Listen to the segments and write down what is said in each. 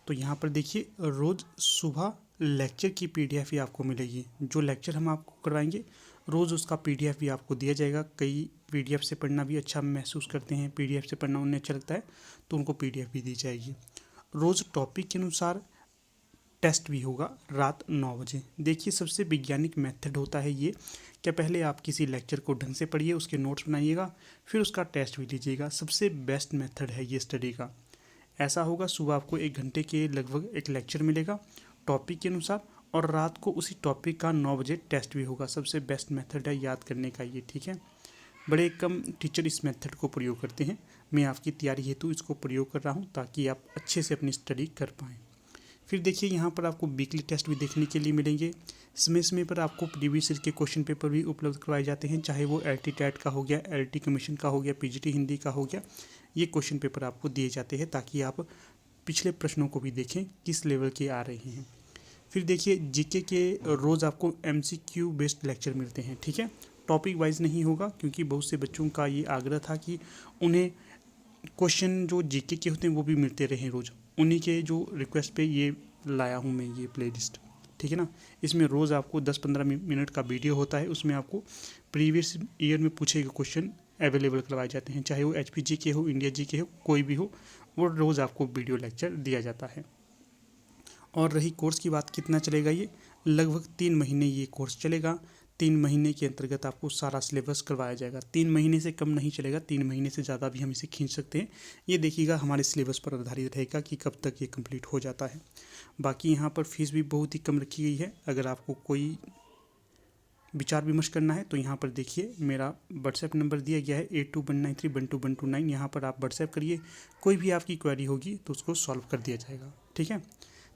तो यहाँ पर देखिए रोज़ सुबह लेक्चर की पीडीएफ ही आपको मिलेगी। जो लेक्चर हम आपको करवाएंगे रोज़ उसका पीडीएफ भी आपको दिया जाएगा। कई पीडीएफ से पढ़ना भी अच्छा महसूस करते हैं, पीडीएफ से पढ़ना उन्हें अच्छा लगता है, तो उनको पीडीएफ भी दी जाएगी। रोज़ टॉपिक के अनुसार टेस्ट भी होगा रात 9 बजे। देखिए सबसे वैज्ञानिक मेथड होता है ये, क्या पहले आप किसी लेक्चर को ढंग से पढ़िए, उसके नोट्स बनाइएगा, फिर उसका टेस्ट भी लीजिएगा। सबसे बेस्ट मेथड है ये स्टडी का। ऐसा होगा सुबह आपको 1 घंटे के लगभग एक लेक्चर मिलेगा टॉपिक के अनुसार, और रात को उसी टॉपिक का 9 बजे टेस्ट भी होगा। सबसे बेस्ट मेथड है याद करने का ये, ठीक है। बड़े कम टीचर इस मेथड को प्रयोग करते हैं। मैं आपकी तैयारी हेतु इसको प्रयोग कर रहा हूँ ताकि आप अच्छे से अपनी स्टडी कर पाएँ। फिर देखिए यहाँ पर आपको वीकली टेस्ट भी देखने के लिए मिलेंगे। समय समय पर आपको प्रीवियस ईयर के क्वेश्चन पेपर भी उपलब्ध करवाए जाते हैं, चाहे वो LT टेट का हो गया, LT कमीशन का हो गया, PGT हिंदी का हो गया। ये क्वेश्चन पेपर आपको दिए जाते हैं ताकि आप पिछले प्रश्नों को भी देखें किस लेवल के आ रहे हैं। फिर देखिए जीके के रोज़ आपको MCQ बेस्ड लेक्चर मिलते हैं, ठीक है। टॉपिक वाइज नहीं होगा क्योंकि बहुत से बच्चों का ये आग्रह था कि उन्हें क्वेश्चन जो जीके के होते हैं वो भी मिलते रहे रोज़। उन्हीं के जो रिक्वेस्ट पे ये लाया हूँ मैं ये प्लेलिस्ट, ठीक है ना। इसमें रोज़ आपको 10-15 मिनट का वीडियो होता है, उसमें आपको प्रीवियस ईयर में पूछे गए क्वेश्चन अवेलेबल करवाए जाते हैं, चाहे वो HPG के हो, इंडिया जी के हो, कोई भी हो, वो रोज़ आपको वीडियो लेक्चर दिया जाता है। और रही कोर्स की बात, कितना चलेगा ये, लगभग 3 महीने ये कोर्स चलेगा। 3 महीने के अंतर्गत आपको सारा सिलेबस करवाया जाएगा। 3 महीने से कम नहीं चलेगा, 3 महीने से ज़्यादा भी हम इसे खींच सकते हैं। ये देखिएगा हमारे सिलेबस पर आधारित रहेगा कि कब तक ये कंप्लीट हो जाता है। बाकी यहाँ पर फीस भी बहुत ही कम रखी गई है। अगर आपको कोई विचार विमर्श करना है तो यहाँ पर देखिए मेरा व्हाट्सएप नंबर दिया गया है 8219312129। यहाँ पर आप व्हाट्सएप करिए, कोई भी आपकी क्वेरी होगी तो उसको सॉल्व कर दिया जाएगा, ठीक है।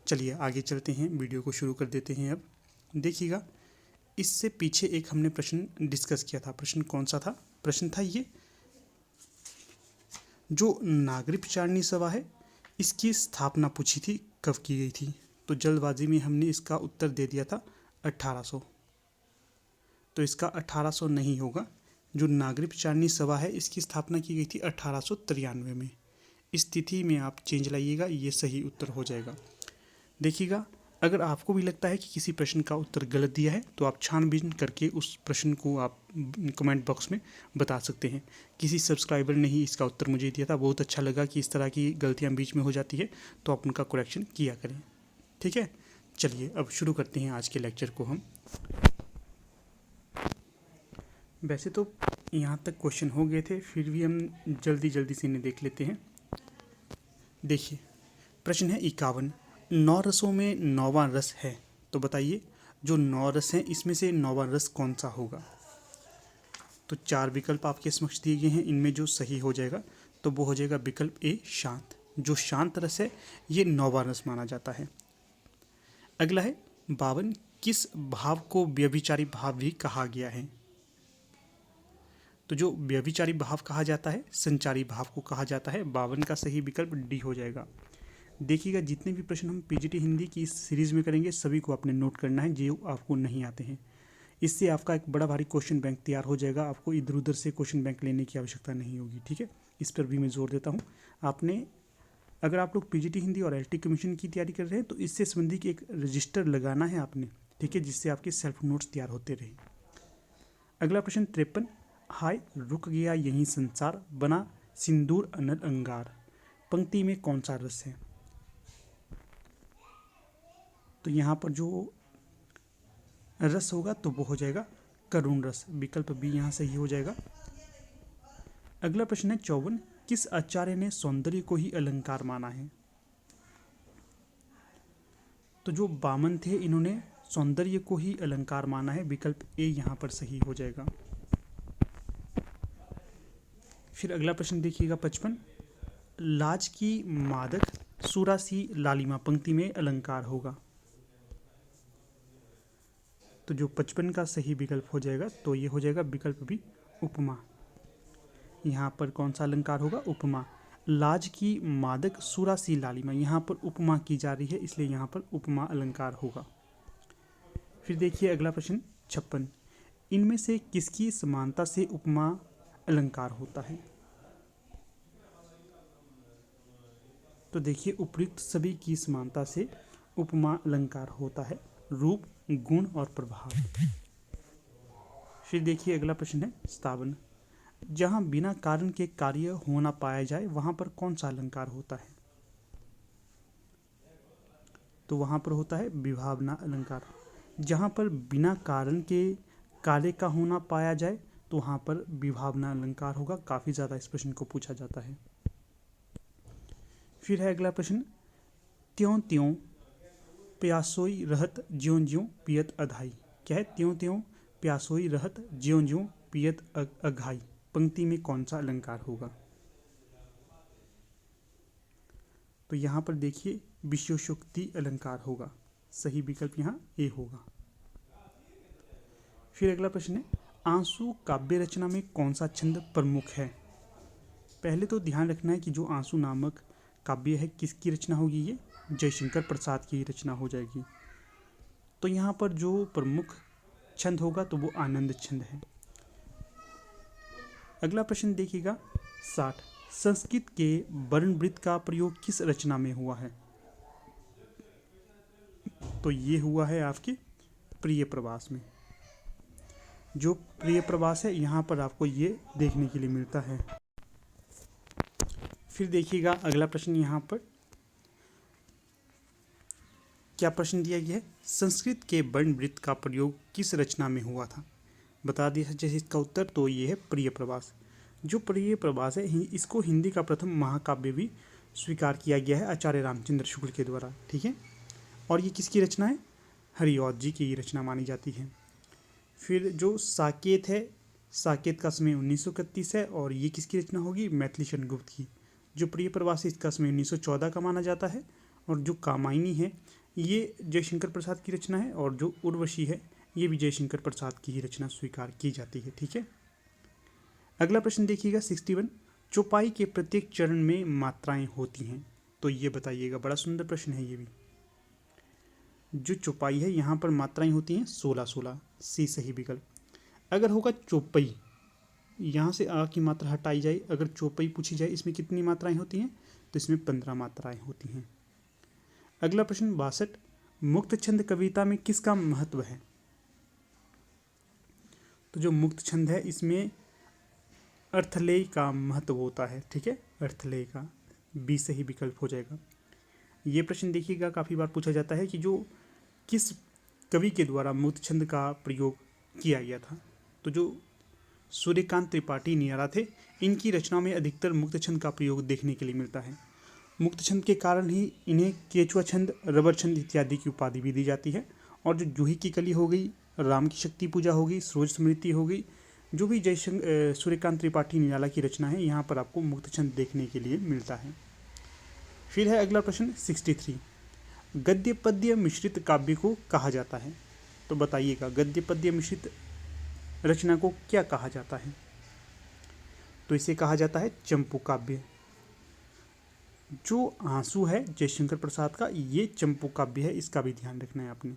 चलिए आगे चलते हैं, वीडियो को शुरू कर देते हैं। अब देखिएगा इससे पीछे एक हमने प्रश्न डिस्कस किया था। प्रश्न कौन सा था? प्रश्न था ये, जो नागरिक विचारणी सभा है इसकी स्थापना पूछी थी, कब की गई थी? तो जल्दबाजी में हमने इसका उत्तर दे दिया था 1800। तो इसका 1800 नहीं होगा। जो नागरिक विचारणी सभा है इसकी स्थापना की गई थी 1893 में। इस तिथि में आप चेंज लाइएगा, ये सही उत्तर हो जाएगा। देखिएगा अगर आपको भी लगता है कि किसी प्रश्न का उत्तर गलत दिया है तो आप छानबीन करके उस प्रश्न को आप कमेंट बॉक्स में बता सकते हैं। किसी सब्सक्राइबर ने ही इसका उत्तर मुझे दिया था, बहुत अच्छा लगा कि इस तरह की गलतियां बीच में हो जाती है, तो आप उनका करेक्शन किया करें, ठीक है। चलिए अब शुरू करते हैं आज के लेक्चर को हम। वैसे तो यहाँ तक क्वेश्चन हो गए थे, फिर भी हम जल्दी जल्दी से इन्हें देख लेते हैं। देखिए प्रश्न है 51, 9 रसों में 9वां रस है, तो बताइए जो 9 रस हैं इसमें से 9वां रस कौन सा होगा? तो 4 विकल्प आपके समक्ष दिए गए हैं, इनमें जो सही हो जाएगा तो वो हो जाएगा विकल्प ए शांत। जो शांत रस है ये 9वां रस माना जाता है। अगला है 52, किस भाव को व्यभिचारी भाव भी कहा गया है? तो जो व्यभिचारी भाव कहा जाता है संचारी भाव को कहा जाता है। 52 का सही विकल्प डी हो जाएगा। देखिएगा जितने भी प्रश्न हम PGT हिंदी की इस सीरीज़ में करेंगे सभी को आपने नोट करना है जो आपको नहीं आते हैं। इससे आपका एक बड़ा भारी क्वेश्चन बैंक तैयार हो जाएगा, आपको इधर उधर से क्वेश्चन बैंक लेने की आवश्यकता नहीं होगी, ठीक है। इस पर भी मैं जोर देता हूँ। आपने अगर आप लोग PGT हिंदी और LT कमीशन की तैयारी कर रहे हैं तो इससे संबंधित एक रजिस्टर लगाना है आपने, ठीक है, जिससे आपके सेल्फ नोट्स तैयार होते रहे। अगला प्रश्न 53, हाय रुक गया यहीं संसार बना सिंदूर अनल अंगार, पंक्ति में कौन सा रस है? तो यहाँ पर जो रस होगा तो वो हो जाएगा करुण रस, विकल्प बी यहाँ सही हो जाएगा। अगला प्रश्न है 54, किस आचार्य ने सौंदर्य को ही अलंकार माना है? तो जो वामन थे इन्होंने सौंदर्य को ही अलंकार माना है, विकल्प ए यहाँ पर सही हो जाएगा। फिर अगला प्रश्न देखिएगा 55, लाज की मादक सुरासी लालिमा पंक्ति में अलंकार होगा। तो जो 55 का सही विकल्प हो जाएगा तो ये हो जाएगा विकल्प भी उपमा। यहाँ पर कौन सा अलंकार होगा? उपमा। लाज की मादक सुरासी लालिमा, यहाँ पर उपमा की जा रही है इसलिए यहाँ पर उपमा अलंकार होगा। फिर देखिए अगला प्रश्न 56, इनमें से किसकी समानता से उपमा अलंकार होता है? तो देखिए उपर्युक्त सभी की समानता से उपमा अलंकार होता है रूप, गुण और प्रभाव। फिर देखिए अगला प्रश्न है स्थावन। जहाँ बिना कारण के कार्य होना पाया जाए वहाँ पर कौन सा अलंकार होता है? तो वहाँ पर होता है विभावना अलंकार। जहाँ पर बिना कारण के कार्य का होना पाया जाए तो वहाँ पर विभावना अलंकार होगा। काफ़ी ज़्यादा इस प्रश्न को पूछा जाता है। फिर है अगला प्रश्न, त्यों त्यों प्यासोई रहत ज्यों ज्यों पियत अघाई। क्या है? त्यों त्यों प्यासोई रहत ज्यों ज्यों पियत अघाई। पंक्ति में कौन सा अलंकार होगा? तो यहाँ पर देखिए विशेषोक्ति अलंकार होगा। सही विकल्प यहाँ ए होगा। फिर अगला प्रश्न है, आंसू काव्य रचना में कौन सा छंद प्रमुख है? पहले तो ध्यान रखना है कि जो आंसू नामक काव्य है किसकी रचना होगी? ये जयशंकर प्रसाद की रचना हो जाएगी। तो यहाँ पर जो प्रमुख छंद होगा तो वो आनंद छंद है। अगला प्रश्न देखिएगा 60। संस्कृत के वर्णवृत्त का प्रयोग किस रचना में हुआ है? तो ये हुआ है आपके प्रिय प्रवास में। जो प्रिय प्रवास है यहाँ पर आपको ये देखने के लिए मिलता है। फिर देखिएगा अगला प्रश्न, यहाँ पर क्या प्रश्न दिया गया है? संस्कृत के वर्णवृत्त का प्रयोग किस रचना में हुआ था? बता दिया जैसे इसका उत्तर, तो ये है प्रिय प्रवास। जो प्रिय प्रवास है इसको हिंदी का प्रथम महाकाव्य भी स्वीकार किया गया है आचार्य रामचंद्र शुक्ल के द्वारा। ठीक है, और ये किसकी रचना है? हरिऔध जी की रचना मानी जाती है। फिर जो साकेत है, साकेत का समय 1931 है और ये किसकी रचना होगी? मैथिली शरण गुप्त की। जो प्रिय प्रवास है इसका समय 1914 का माना जाता है। और जो कामायनी है ये जयशंकर प्रसाद की रचना है और जो उर्वशी है ये भी जयशंकर प्रसाद की ही रचना स्वीकार की जाती है। ठीक है, अगला प्रश्न देखिएगा 61। चौपाई के प्रत्येक चरण में मात्राएं होती हैं, तो ये बताइएगा। बड़ा सुंदर प्रश्न है ये भी। जो चौपाई है यहाँ पर मात्राएं होती हैं 16 सी सही विकल्प। अगर होगा चौपई, यहाँ से आ की मात्रा हटाई जाए, अगर चौपई पूछी जाए इसमें कितनी मात्राएं होती हैं? तो इसमें 15 मात्राएं होती हैं। अगला प्रश्न 62। मुक्त छंद कविता में किसका महत्व है? तो जो मुक्त छंद है इसमें अर्थलेय का महत्व होता है। ठीक है, अर्थलेय का बी सही विकल्प हो जाएगा। ये प्रश्न देखिएगा काफ़ी बार पूछा जाता है कि जो किस कवि के द्वारा मुक्त छंद का प्रयोग किया गया था। तो जो सूर्यकांत त्रिपाठी निराला थे, इनकी रचनाओं में अधिकतर मुक्त छंद का प्रयोग देखने के लिए मिलता है। मुक्त छंद के कारण ही इन्हें केचुआ छंद, रबर छंद इत्यादि की उपाधि भी दी जाती है। और जो जूही की कली हो गई, राम की शक्ति पूजा हो गई, सूरज स्मृति हो गई, जो भी सूर्यकांत त्रिपाठी निराला की रचना है यहाँ पर आपको मुक्त छंद देखने के लिए मिलता है। फिर है अगला प्रश्न 63। गद्य पद्य मिश्रित काव्य को कहा जाता है? तो बताइएगा गद्य पद्य मिश्रित रचना को क्या कहा जाता है? तो इसे कहा जाता है चंपू काव्य। जो आंसू है जयशंकर प्रसाद का, ये चंपू काव्य है, इसका भी ध्यान रखना है आपने।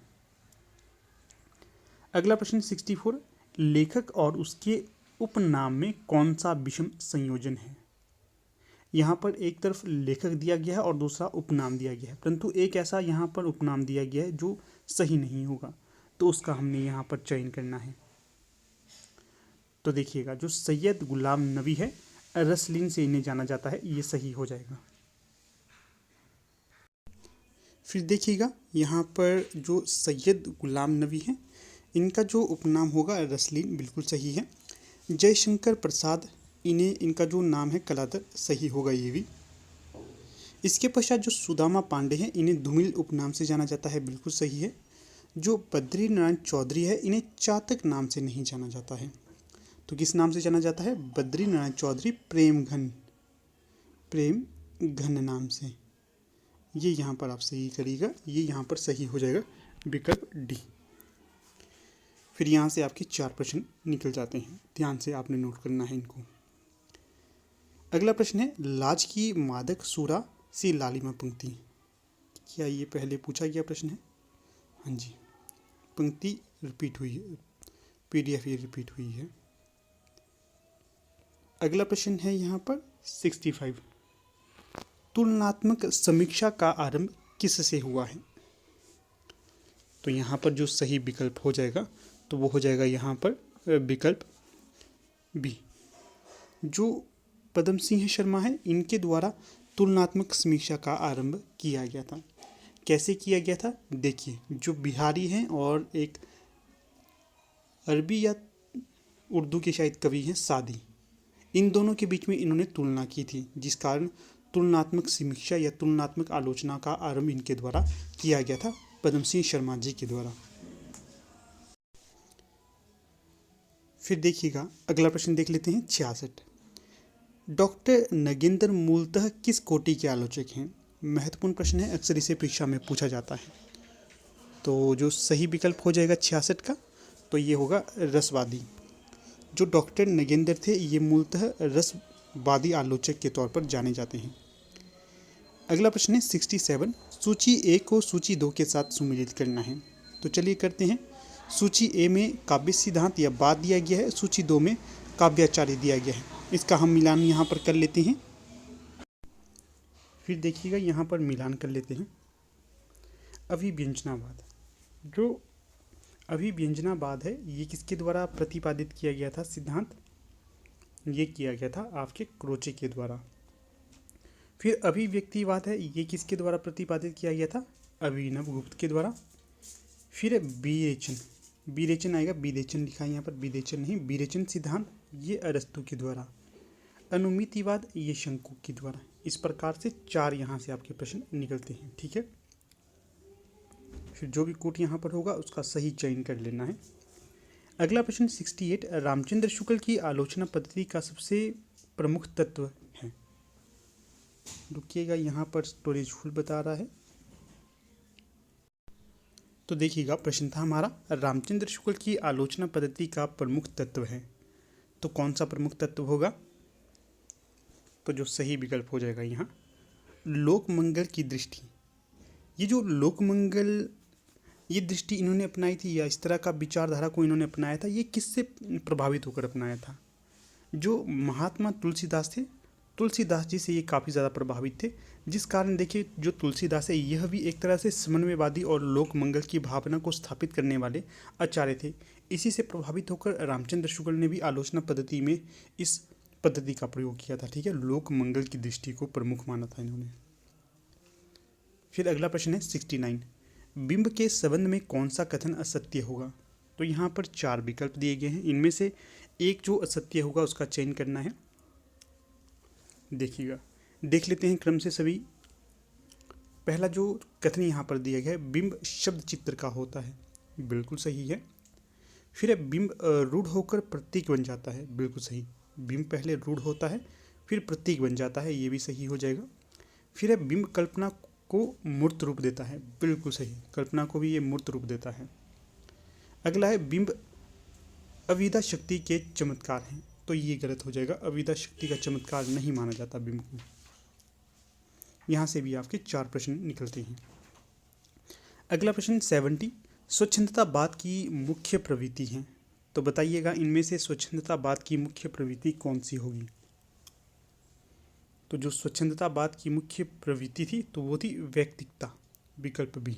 अगला प्रश्न 64। लेखक और उसके उपनाम में कौन सा विषम संयोजन है? यहाँ पर एक तरफ लेखक दिया गया है और दूसरा उपनाम दिया गया है, परंतु एक ऐसा यहाँ पर उपनाम दिया गया है जो सही नहीं होगा, तो उसका हमने यहाँ पर चयन करना है। तो देखिएगा जो सैयद गुलाम नबी है, रसलीन से इन्हें जाना जाता है, ये सही हो जाएगा। फिर देखिएगा यहाँ पर जो सैयद गुलाम नबी हैं इनका जो उपनाम होगा रसलीन, बिल्कुल सही है। जयशंकर प्रसाद, इनका जो नाम है कलाधर, सही होगा ये भी। इसके पश्चात जो सुदामा पांडे हैं इन्हें धूमिल उपनाम से जाना जाता है, बिल्कुल सही है। जो बद्री नारायण चौधरी है इन्हें चातक नाम से नहीं जाना जाता है, तो किस नाम से जाना जाता है? बद्री नारायण चौधरी प्रेम घन नाम से। ये यहाँ पर आप सही करिएगा, ये यहाँ पर सही हो जाएगा विकल्प डी। फिर यहाँ से आपके 4 प्रश्न निकल जाते हैं, ध्यान से आपने नोट करना है इनको। अगला प्रश्न है लाज की मादक सूरा सी लालिमा पंक्ति। क्या ये पहले पूछा गया प्रश्न है? हाँ जी, पंक्ति रिपीट हुई है, PDF ये रिपीट हुई है। अगला प्रश्न है यहाँ पर 65। तुलनात्मक समीक्षा का आरंभ किससे हुआ है? तो यहाँ पर जो सही विकल्प हो जाएगा तो वो हो जाएगा यहाँ पर विकल्प बी। जो पद्म सिंह शर्मा है इनके द्वारा तुलनात्मक समीक्षा का आरंभ किया गया था। कैसे किया गया था? देखिए, जो बिहारी हैं और एक अरबी या उर्दू के शायद कवि हैं सादी, इन दोनों के बीच में इन्होंने तुलना की थी, जिस कारण तुलनात्मक समीक्षा या तुलनात्मक आलोचना का आरंभ इनके द्वारा किया गया था, पद्म सिंह शर्मा जी के द्वारा। फिर देखिएगा अगला प्रश्न देख लेते हैं 66। डॉक्टर नगेंद्र मूलतः किस कोटि के आलोचक हैं? महत्वपूर्ण प्रश्न है, अक्सर इसे परीक्षा में पूछा जाता है। तो जो सही विकल्प हो जाएगा 66 का, तो ये होगा रसवादी। जो डॉक्टर नगेंद्र थे ये मूलतः रसवादी आलोचक के तौर पर जाने जाते हैं। अगला प्रश्न है 67। सूची ए को सूची 2 के साथ सुमेलित करना है। तो चलिए करते हैं। सूची ए में काव्य सिद्धांत या वाद दिया गया है, सूची 2 में काव्याचार्य दिया गया है। इसका हम मिलान यहाँ पर कर लेते हैं। फिर देखिएगा यहाँ पर मिलान कर लेते हैं। अभिव्यंजनावाद, जो अभिव्यंजनावाद है ये किसके द्वारा प्रतिपादित किया गया था सिद्धांत? ये किया गया था आपके क्रोचे के द्वारा। फिर अभिव्यक्तिवाद है, ये किसके द्वारा प्रतिपादित किया गया था? अभिनव गुप्त के द्वारा। फिर विरेचन, विरेचन आएगा, विरेचन लिखा है यहाँ पर, विरेचन नहीं, विरेचन सिद्धांत, ये अरस्तु के द्वारा। अनुमितिवाद ये शंकु के द्वारा। इस प्रकार से 4 यहाँ से आपके प्रश्न निकलते हैं। ठीक है, फिर जो भी कोट यहाँ पर होगा उसका सही चयन कर लेना है। अगला प्रश्न 68। रामचंद्र शुक्ल की आलोचना पद्धति का सबसे प्रमुख तत्व है। रुकिएगा, यहाँ पर स्टोरेज फुल बता रहा है। तो देखिएगा प्रश्न था हमारा, रामचंद्र शुक्ल की आलोचना पद्धति का प्रमुख तत्व है, तो कौन सा प्रमुख तत्व होगा? तो जो सही विकल्प हो जाएगा यहाँ लोक मंगल की दृष्टि। ये जो लोक मंगल ये दृष्टि इन्होंने अपनाई थी या इस तरह का विचारधारा को इन्होंने अपनाया था, ये किससे प्रभावित होकर अपनाया था? जो महात्मा तुलसीदास थे, तुलसीदास जी से ये काफ़ी ज़्यादा प्रभावित थे, जिस कारण देखिए जो तुलसीदास है यह भी एक तरह से समन्वयवादी और लोक मंगल की भावना को स्थापित करने वाले आचार्य थे। इसी से प्रभावित होकर रामचंद्र शुक्ल ने भी आलोचना पद्धति में इस पद्धति का प्रयोग किया था। ठीक है, लोक मंगल की दृष्टि को प्रमुख माना था इन्होंने। फिर अगला प्रश्न है 69। बिंब के संबंध में कौन सा कथन असत्य होगा? तो यहाँ पर 4 विकल्प दिए गए हैं, इनमें से एक जो असत्य होगा उसका चयन करना है। देखिएगा, देख लेते हैं क्रम से सभी। पहला जो कथन यहाँ पर दिया गया है, बिंब शब्द चित्र का होता है, बिल्कुल सही है। फिर है बिंब रूढ़ होकर प्रतीक बन जाता है, बिल्कुल सही। बिंब पहले रूढ़ होता है फिर प्रतीक बन जाता है, ये भी सही हो जाएगा। फिर है बिंब कल्पना को मूर्त रूप देता है, बिल्कुल सही, कल्पना को भी ये मूर्त रूप देता है। अगला है बिंब अविदा शक्ति के चमत्कार हैं, तो ये गलत हो जाएगा, अविदा शक्ति का चमत्कार नहीं माना जाता बिंब को। यहाँ से भी आपके 4 प्रश्न निकलते हैं। अगला प्रश्न 70। स्वच्छंदतावाद की मुख्य प्रवृत्ति हैं, तो बताइएगा इनमें से स्वच्छंदतावाद की मुख्य प्रवृत्ति कौन सी होगी? तो जो स्वच्छंदतावाद की मुख्य प्रवृत्ति थी तो वो थी वैयक्तिकता, विकल्प बी।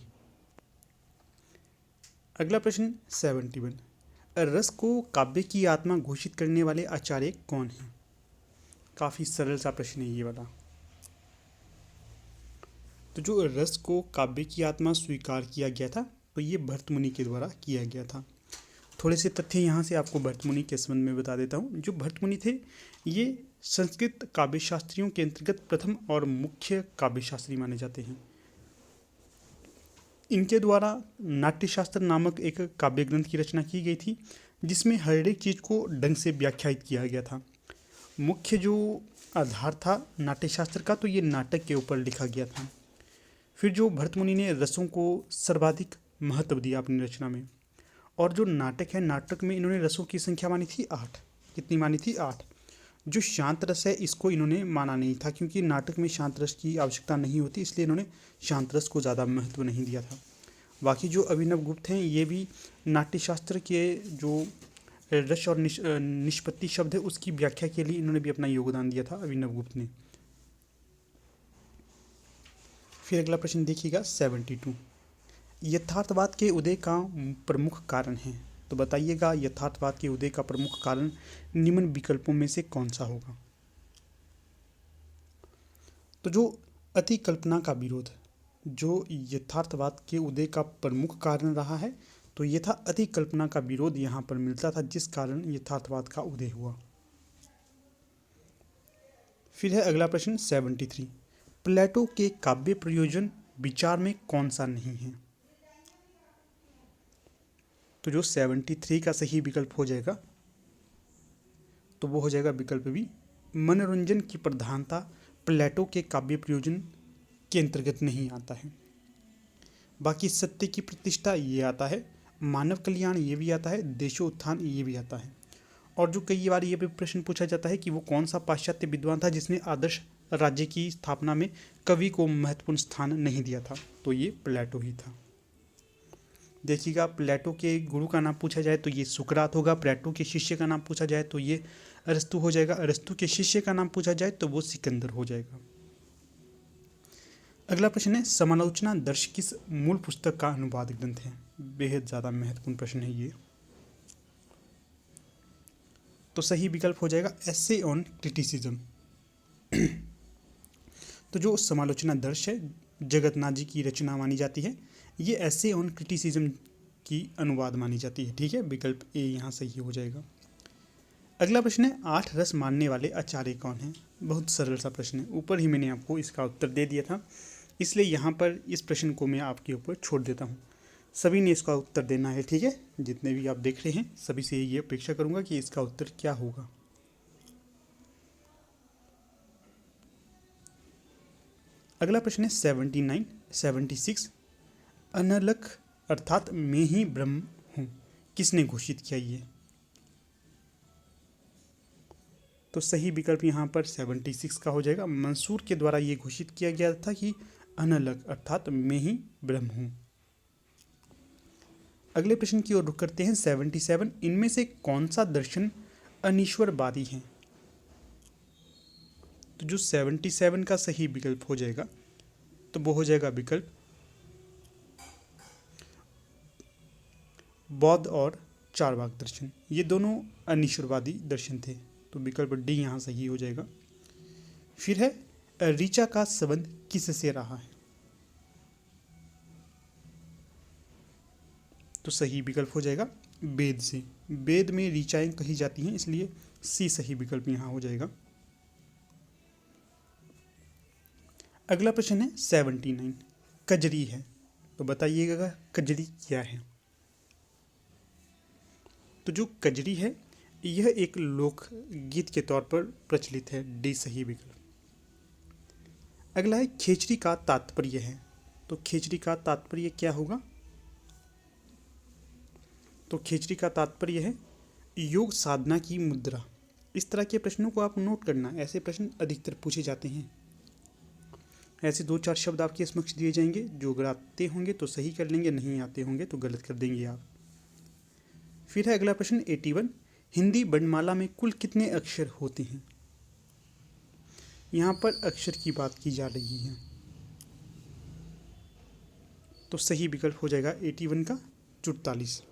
अगला प्रश्न 71। रस को काव्य की आत्मा घोषित करने वाले आचार्य कौन हैं? काफ़ी सरल सा प्रश्न है ये वाला। तो जो रस को काव्य की आत्मा स्वीकार किया गया था तो ये भर्तमुनि के द्वारा किया गया था। थोड़े से तथ्य यहाँ से आपको भर्तमुनि के संबंध में बता देता हूँ। जो भर्तमुनि थे ये संस्कृत काव्यशास्त्रियों के अंतर्गत प्रथम और मुख्य काव्यशास्त्री माने जाते हैं। इनके द्वारा नाट्यशास्त्र नामक एक काव्य ग्रंथ की रचना की गई थी, जिसमें हर एक चीज़ को ढंग से व्याख्यायित किया गया था। मुख्य जो आधार था नाट्यशास्त्र का, तो ये नाटक के ऊपर लिखा गया था। फिर जो भर्तमुनि ने रसों को सर्वाधिक महत्व दिया अपनी रचना में, और जो नाटक है नाटक में इन्होंने रसों की संख्या मानी थी 8। कितनी मानी थी? 8। जो शांत रस है इसको इन्होंने माना नहीं था, क्योंकि नाटक में शांत रस की आवश्यकता नहीं होती, इसलिए इन्होंने शांत रस को ज़्यादा महत्व नहीं दिया था। बाकी जो अभिनव गुप्त हैं ये भी नाट्यशास्त्र के जो रस और निष्पत्ति शब्द है उसकी व्याख्या के लिए इन्होंने भी अपना योगदान दिया था, अभिनव गुप्त ने। फिर अगला प्रश्न देखिएगा 72, यथार्थवाद के उदय का प्रमुख कारण है। तो बताइएगा यथार्थवाद के उदय का प्रमुख कारण निम्न विकल्पों में से कौन सा होगा। तो जो अति कल्पना का विरोध जो यथार्थवाद के उदय का प्रमुख कारण रहा है, तो ये था अति कल्पना का विरोध यहाँ पर मिलता था, जिस कारण यथार्थवाद का उदय हुआ। फिर है अगला प्रश्न 73, प्लेटो के काव्य प्रयोजन विचार में कौन सा नहीं है। तो जो 73 का सही विकल्प हो जाएगा, तो वो हो जाएगा विकल्प बी, मनोरंजन की प्रधानता प्लेटो के काव्य प्रयोजन के अंतर्गत नहीं आता है। बाकी सत्य की प्रतिष्ठा ये आता है, मानव कल्याण ये भी आता है, देशोत्थान ये भी आता है। और जो कई बार ये भी प्रश्न पूछा जाता है कि वो कौन सा पाश्चात्य विद्वान था जिसने आदर्श राज्य की स्थापना में कवि को महत्वपूर्ण स्थान नहीं दिया था, तो ये प्लेटो ही था। देखिएगा, प्लेटो के गुरु का नाम पूछा जाए तो ये सुकरात होगा, प्लेटो के शिष्य का नाम पूछा जाए तो ये अरस्तु हो जाएगा, अरस्तु के शिष्य का नाम पूछा जाए तो वो सिकंदर हो जाएगा। अगला प्रश्न है, समालोचना दर्श किस मूल पुस्तक का अनुवाद ग्रंथ है। बेहद ज़्यादा महत्वपूर्ण प्रश्न है ये। तो सही विकल्प हो जाएगा एसे ऑन क्रिटिसिज्म। तो जो समालोचना दर्श है जगन्नाथ जी की रचना मानी जाती है, ये एसे ऑन क्रिटिसिज्म की अनुवाद मानी जाती है। ठीक है, विकल्प ए यहाँ सही हो जाएगा। अगला प्रश्न है, 8 रस मानने वाले आचार्य कौन हैं। बहुत सरल सा प्रश्न है, ऊपर ही मैंने आपको इसका उत्तर दे दिया था, इसलिए यहाँ पर इस प्रश्न को मैं आपके ऊपर छोड़ देता हूँ। सभी ने इसका उत्तर देना है। ठीक है, जितने भी आप देख रहे हैं सभी से ये अपेक्षा करूँगा कि इसका उत्तर क्या होगा। अगला प्रश्न है 79, 76, अनलक अर्थात मैं ही ब्रह्म हूँ किसने घोषित किया ये। तो सही विकल्प यहाँ पर 76 का हो जाएगा। मंसूर के द्वारा ये घोषित किया गया था कि अनलक अर्थात मैं ही ब्रह्म हूँ। अगले प्रश्न की ओर रुख करते हैं 77, इनमें से कौन सा दर्शन अनीश्वरवादी है। तो जो 77 का सही विकल्प हो जाएगा, तो वो हो जाएगा विकल्प बौद्ध और चारवाक दर्शन, ये दोनों अनीश्वरवादी दर्शन थे, तो विकल्प डी यहाँ सही हो जाएगा। फिर है, ऋचा का संबंध किससे रहा है। तो सही विकल्प हो जाएगा वेद से, वेद में ऋचाएं कही जाती हैं, इसलिए सी सही विकल्प यहाँ हो जाएगा। अगला प्रश्न है 79, कजरी है, तो बताइएगा कजरी क्या है। तो जो कजरी है यह एक लोक गीत के तौर पर प्रचलित है, डी सही विकल्प। अगला है, खेचरी का तात्पर्य है, तो खेचरी का तात्पर्य क्या होगा। तो खेचरी का तात्पर्य है योग साधना की मुद्रा। इस तरह के प्रश्नों को आप नोट करना, ऐसे प्रश्न अधिकतर पूछे जाते हैं। ऐसे 2-4 शब्द आपके समक्ष दिए जाएंगे, जो अगर आते होंगे तो सही कर लेंगे, नहीं आते होंगे तो गलत कर देंगे आप। फिर है अगला प्रश्न 81, हिंदी वर्णमाला में कुल कितने अक्षर होते हैं। यहाँ पर अक्षर की बात की जा रही है, तो सही विकल्प हो जाएगा 81 का 44।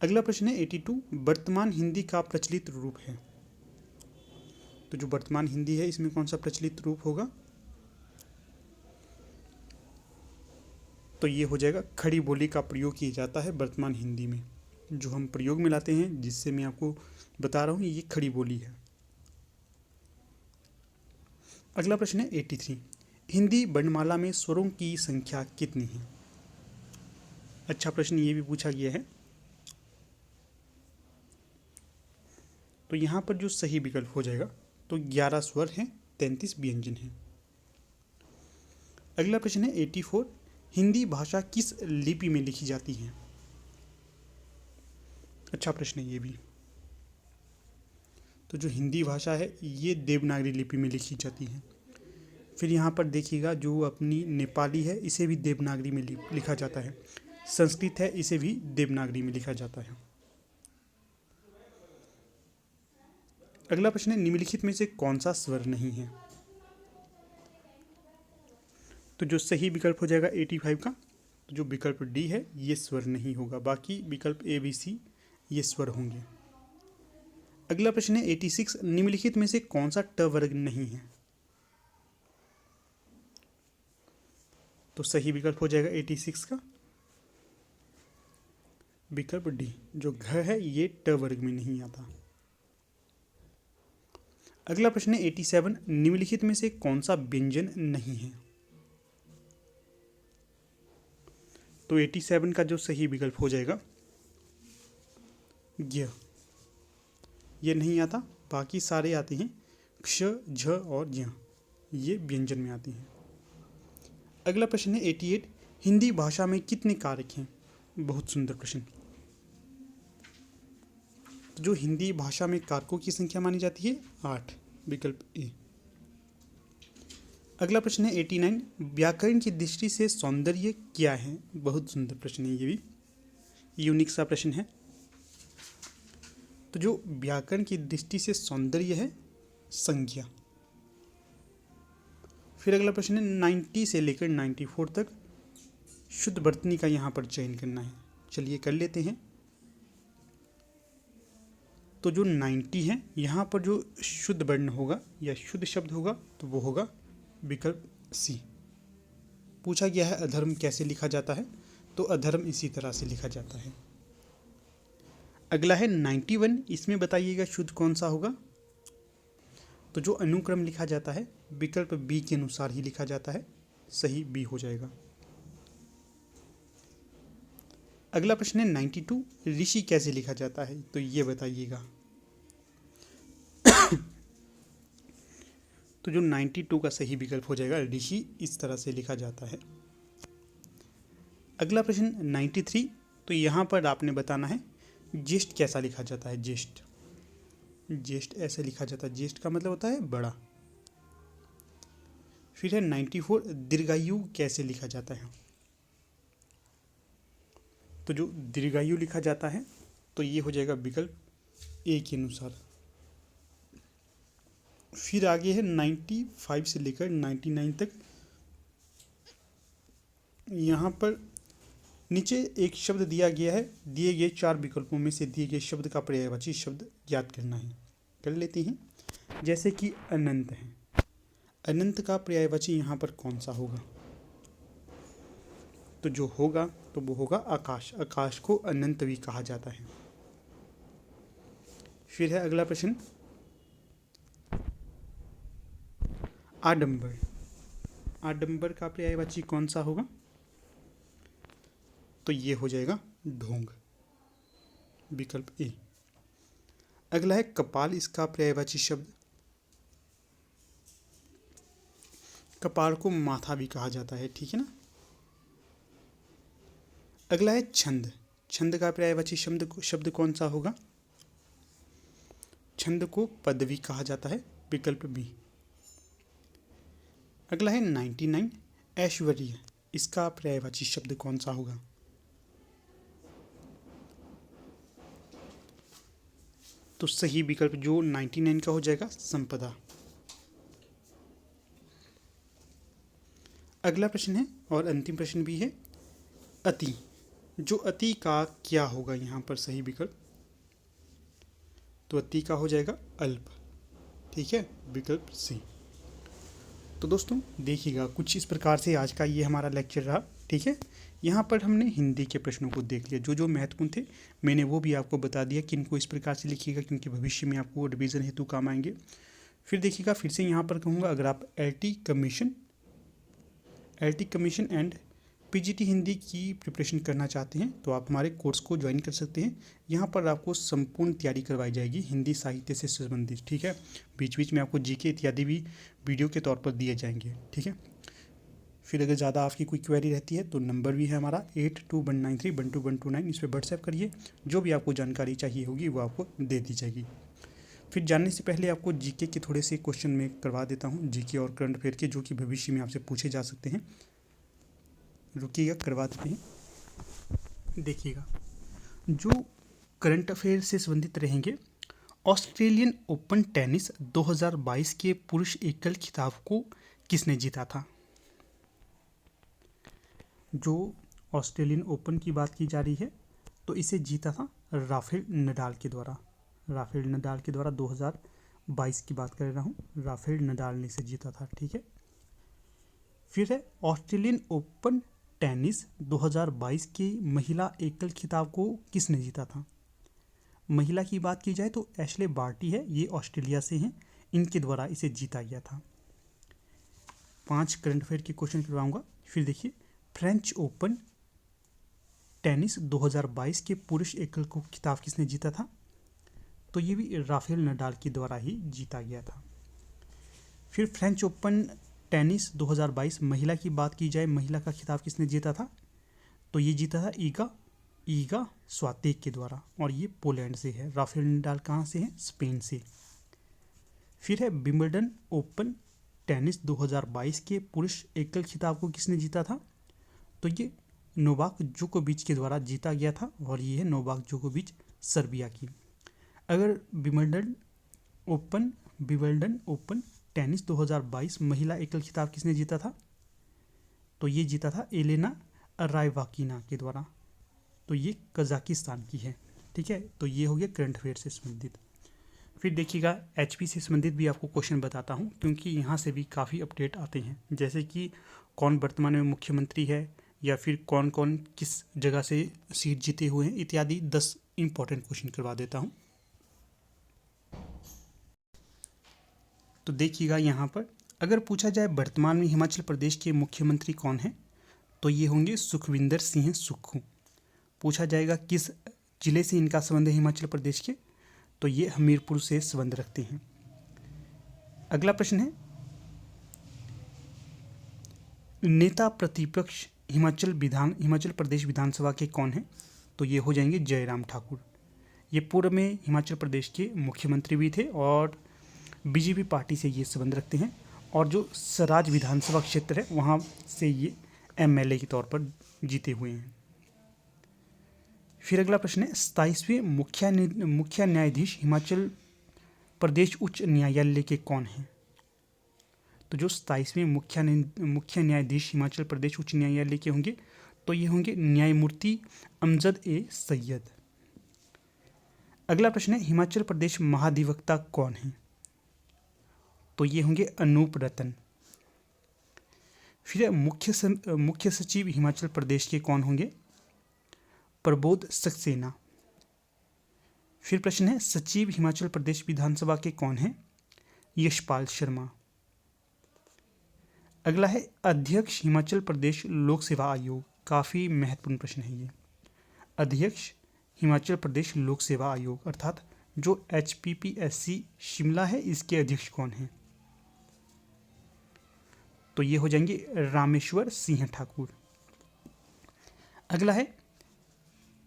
अगला प्रश्न है 82, वर्तमान हिंदी का प्रचलित रूप है। तो जो वर्तमान हिंदी है इसमें कौन सा प्रचलित रूप होगा। तो ये हो जाएगा खड़ी बोली का प्रयोग किया जाता है वर्तमान हिंदी में, जो हम प्रयोग में लाते हैं, जिससे मैं आपको बता रहा हूँ ये खड़ी बोली है। अगला प्रश्न है 83, हिंदी वर्णमाला में स्वरों की संख्या कितनी है। अच्छा प्रश्न ये भी पूछा गया है। तो यहाँ पर जो सही विकल्प हो जाएगा, तो 11 स्वर हैं, 33 व्यंजन हैं। अगला प्रश्न है 84, हिंदी भाषा किस लिपि में लिखी जाती है। अच्छा प्रश्न है ये भी। तो जो हिंदी भाषा है ये देवनागरी लिपि में लिखी जाती है। फिर यहाँ पर देखिएगा, जो अपनी नेपाली है इसे भी देवनागरी में लिखा जाता है, संस्कृत है इसे भी देवनागरी में लिखा जाता है। अगला प्रश्न है, निम्नलिखित में से कौन सा स्वर नहीं है। तो जो सही विकल्प हो जाएगा 85 का, तो जो विकल्प डी है ये स्वर नहीं होगा, बाकी विकल्प ए बी सी ये स्वर होंगे। अगला प्रश्न है 86, निम्नलिखित में से कौन सा ट वर्ग नहीं है? तो सही विकल्प हो जाएगा 86 का विकल्प डी, जो घ है ये ट वर्ग में नहीं आता। अगला प्रश्न है 87, निम्नलिखित में से कौन सा व्यंजन नहीं है? तो 87 का जो सही विकल्प हो जाएगा ये नहीं आता, बाकी सारे आते हैं क्ष, झ और ज्ञ, ये व्यंजन में आते हैं। अगला प्रश्न है 88, हिंदी भाषा में कितने कारक हैं? बहुत सुंदर प्रश्न। तो जो हिंदी भाषा में कारकों की संख्या मानी जाती है 8, विकल्प ए। अगला प्रश्न है 89, व्याकरण की दृष्टि से सौंदर्य क्या है? बहुत सुंदर प्रश्न है, ये भी यूनिक सा प्रश्न है। तो जो व्याकरण की दृष्टि से सौंदर्य है संज्ञा। फिर अगला प्रश्न है 90 से लेकर 94 तक शुद्ध वर्तनी का यहाँ पर चयन करना है। चलिए कर लेते हैं। तो जो 90 है यहाँ पर जो शुद्ध वर्ण होगा या शुद्ध शब्द होगा तो वो होगा विकल्प सी। पूछा गया है अधर्म कैसे लिखा जाता है, तो अधर्म इसी तरह से लिखा जाता है। अगला है 91, इसमें बताइएगा शुद्ध कौन सा होगा? तो जो अनुक्रम लिखा जाता है विकल्प बी के अनुसार ही लिखा जाता है, सही बी हो जाएगा। अगला प्रश्न है 92, ऋषि कैसे लिखा जाता है? तो ये बताइएगा। तो जो 92 का सही विकल्प हो जाएगा ऋषि, इस तरह से लिखा जाता है। अगला प्रश्न 93, तो यहाँ पर आपने बताना है ज्येष्ठ कैसा लिखा जाता है? ज्येष्ठ ऐसे लिखा जाता है, ज्येष्ठ का मतलब होता है बड़ा। फिर है 94, दीर्घायु कैसे लिखा जाता है? तो जो दीर्घायु लिखा जाता है तो ये हो जाएगा विकल्प ए के अनुसार। फिर आगे है 95 से लेकर 99 तक। यहाँ पर नीचे एक शब्द दिया गया है, दिए गए 4 विकल्पों में से दिए गए शब्द का पर्यायवाची शब्द याद करना है। कर लेते हैं। जैसे कि अनंत है, अनंत का पर्यायवाची यहाँ पर कौन सा होगा? तो जो होगा तो वो होगा आकाश। आकाश को अनंत भी कहा जाता है। फिर है अगला प्रश्न आडंबर। आडंबर का पर्यायवाची कौन सा होगा? तो ये हो जाएगा ढोंग, विकल्प ए। अगला है कपाल, इसका पर्यायवाची शब्द। कपाल को माथा भी कहा जाता है, ठीक है ना। अगला है छंद। छंद का पर्यायवाची शब्द कौन सा होगा? छंद को पदवी कहा जाता है, विकल्प बी। अगला है 99, ऐश्वर्य। इसका पर्यायवाची शब्द कौन सा होगा? तो सही विकल्प जो 99 का हो जाएगा संपदा। अगला प्रश्न है और अंतिम प्रश्न भी है अति। जो अति का क्या होगा यहाँ पर सही विकल्प? तो अति का हो जाएगा अल्प, ठीक है, विकल्प सी। तो दोस्तों देखिएगा कुछ इस प्रकार से आज का ये हमारा लेक्चर रहा, ठीक है। यहाँ पर हमने हिंदी के प्रश्नों को देख लिया, जो जो महत्वपूर्ण थे मैंने वो भी आपको बता दिया कि इनको इस प्रकार से लिखिएगा क्योंकि भविष्य में आपको रिवीजन हेतु काम आएंगे। फिर देखिएगा, फिर से यहाँ पर कहूँगा, अगर आप LT commission and PGT Hindi की प्रिपरेशन करना चाहते हैं तो आप हमारे कोर्स को ज्वाइन कर सकते हैं। यहाँ पर आपको संपूर्ण तैयारी करवाई जाएगी हिंदी साहित्य से संबंधित, ठीक है। बीच बीच में आपको जीके इत्यादि भी वीडियो के तौर पर दिए जाएंगे, ठीक है। फिर अगर ज़्यादा आपकी कोई क्वेरी रहती है तो नंबर भी है हमारा 8219312129, इस पर व्हाट्सएप करिए, जो भी आपको जानकारी चाहिए होगी वो आपको दे दी जाएगी। फिर जानने से पहले आपको जीके के थोड़े से क्वेश्चन मैं करवा देता हूँ, जीके और करंट अफेयर के, जो कि भविष्य में आपसे पूछे जा सकते हैं। रुकिएगा, करवा देते हैं। देखिएगा, जो करंट अफेयर से संबंधित रहेंगे, ऑस्ट्रेलियन ओपन टेनिस 2022 के पुरुष एकल खिताब को किसने जीता था? जो ऑस्ट्रेलियन ओपन की बात की जा रही है तो इसे जीता था राफेल नडाल के द्वारा। राफेल नडाल के द्वारा 2022 की बात कर रहा हूँ, राफेल नडाल ने इसे जीता था। ठीक है, फिर है ऑस्ट्रेलियन ओपन टेनिस 2022 की महिला एकल खिताब को किसने जीता था। महिला की बात की जाए तो एशले बार्टी है, ये ऑस्ट्रेलिया से हैं, इनके द्वारा इसे जीता गया था। 5 करंट अफेयर के क्वेश्चन करवाऊंगा। फिर देखिए, फ्रेंच ओपन टेनिस 2022 के पुरुष एकल को खिताब किसने जीता था, तो ये भी राफेल नडाल के द्वारा ही जीता गया था। फिर फ्रेंच ओपन टेनिस 2022 महिला की बात की जाए, महिला का खिताब किसने जीता था, तो ये जीता था ईगा स्वातेक के द्वारा, और ये पोलैंड से है। राफेल नडाल कहाँ से है, स्पेन से। फिर है विंबलडन ओपन टेनिस 2022 के पुरुष एकल खिताब को किसने जीता था, तो ये नोवाक जोकोविच के द्वारा जीता गया था, और ये है नोवाक जोकोविच सर्बिया की। अगर विंबलडन ओपन टेनिस 2022 महिला एकल खिताब किसने जीता था, तो ये जीता था एलेना रायवाकिना के द्वारा, तो ये कजाकिस्तान की है। ठीक है, तो ये हो गया करंट अफेयर से संबंधित। फिर देखिएगा, एचपी से संबंधित भी आपको क्वेश्चन बताता हूँ, क्योंकि यहाँ से भी काफ़ी अपडेट आते हैं, जैसे कि कौन वर्तमान में मुख्यमंत्री है, या फिर कौन कौन किस जगह से सीट जीते हुए हैं, इत्यादि 10 इंपॉर्टेंट क्वेश्चन करवा देता हूँ। तो देखिएगा, यहाँ पर अगर पूछा जाए वर्तमान में हिमाचल प्रदेश के मुख्यमंत्री कौन हैं, तो ये होंगे सुखविंदर सिंह सुक्खू। पूछा जाएगा किस जिले से इनका संबंध है हिमाचल प्रदेश के, तो ये हमीरपुर से संबंध रखते हैं। अगला प्रश्न है, नेता प्रतिपक्ष हिमाचल प्रदेश विधानसभा के कौन हैं, तो ये हो जाएंगे जयराम ठाकुर। ये पूर्व में हिमाचल प्रदेश के मुख्यमंत्री भी थे और बीजेपी पार्टी से ये संबंध रखते हैं, और जो सराज विधानसभा क्षेत्र है वहाँ से ये एमएलए के तौर पर जीते हुए हैं। फिर अगला प्रश्न है, 27वें मुख्य न्यायाधीश हिमाचल प्रदेश उच्च न्यायालय के कौन हैं, तो जो 27वें मुख्य न्यायाधीश हिमाचल प्रदेश उच्च न्यायालय के होंगे, तो ये होंगे न्यायमूर्ति अमजद ए सैयद। अगला प्रश्न है, हिमाचल प्रदेश महाधिवक्ता कौन है, तो ये होंगे अनूप रतन। फिर मुख्य सचिव हिमाचल प्रदेश के कौन होंगे, प्रबोध सक्सेना। फिर प्रश्न है, सचिव हिमाचल प्रदेश विधानसभा के कौन हैं, यशपाल शर्मा। अगला है, अध्यक्ष हिमाचल प्रदेश लोक सेवा आयोग। काफ़ी महत्वपूर्ण प्रश्न है ये। अध्यक्ष हिमाचल प्रदेश लोक सेवा आयोग अर्थात जो HPPSC शिमला है, इसके अध्यक्ष कौन हैं, तो ये हो जाएंगे रामेश्वर सिंह ठाकुर। अगला है,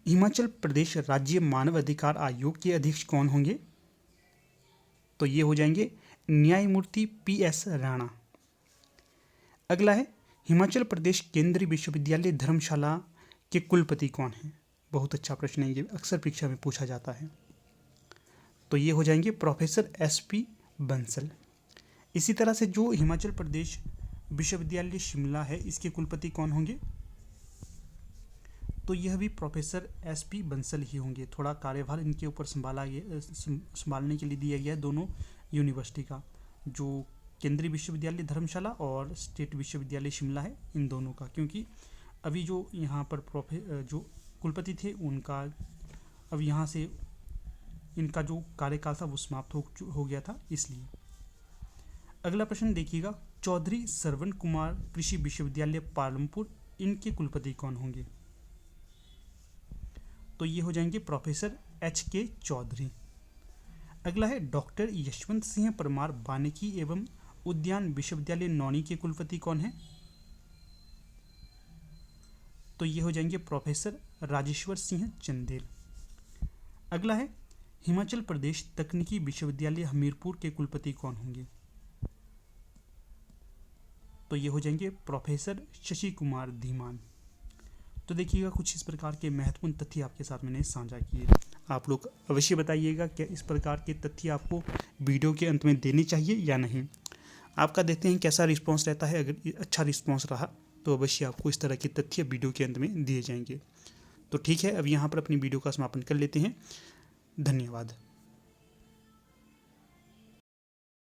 हिमाचल प्रदेश राज्य मानव अधिकार आयोग के अध्यक्ष कौन होंगे, तो ये हो जाएंगे न्यायमूर्ति PS राणा। अगला है, हिमाचल प्रदेश केंद्रीय विश्वविद्यालय धर्मशाला के कुलपति कौन हैं। बहुत अच्छा प्रश्न है, ये अक्सर परीक्षा में पूछा जाता है, तो ये हो जाएंगे प्रोफेसर SP बंसल। इसी तरह से जो हिमाचल प्रदेश विश्वविद्यालय शिमला है, इसके कुलपति कौन होंगे, तो यह भी प्रोफेसर SP बंसल ही होंगे। थोड़ा कार्यभार इनके ऊपर संभालने के लिए दिया गया है दोनों यूनिवर्सिटी का, जो केंद्रीय विश्वविद्यालय धर्मशाला और स्टेट विश्वविद्यालय शिमला है, इन दोनों का, क्योंकि अभी जो यहाँ पर जो कुलपति थे उनका अब यहाँ से इनका जो कार्यकाल था वो समाप्त हो गया था, इसलिए। अगला प्रश्न देखिएगा, चौधरी श्रवण कुमार कृषि विश्वविद्यालय पालमपुर, इनके कुलपति कौन होंगे, तो ये हो जाएंगे प्रोफेसर HK चौधरी। अगला है, डॉक्टर यशवंत सिंह परमार वानिकी एवं उद्यान विश्वविद्यालय नौनी के कुलपति कौन है, तो ये हो जाएंगे प्रोफेसर राजेश्वर सिंह चंदेल। अगला है, हिमाचल प्रदेश तकनीकी विश्वविद्यालय हमीरपुर के कुलपति कौन होंगे, तो ये हो जाएंगे प्रोफेसर शशि कुमार धीमान। तो देखिएगा, कुछ इस प्रकार के महत्वपूर्ण तथ्य आपके साथ मैंने साझा किए। आप लोग अवश्य बताइएगा क्या इस प्रकार के तथ्य आपको वीडियो के अंत में देने चाहिए या नहीं। आपका देखते हैं कैसा रिस्पांस रहता है। अगर अच्छा रिस्पांस रहा तो अवश्य आपको इस तरह के तथ्य वीडियो के अंत में दिए जाएंगे। तो ठीक है, अब यहाँ पर अपनी वीडियो का समापन कर लेते हैं। धन्यवाद।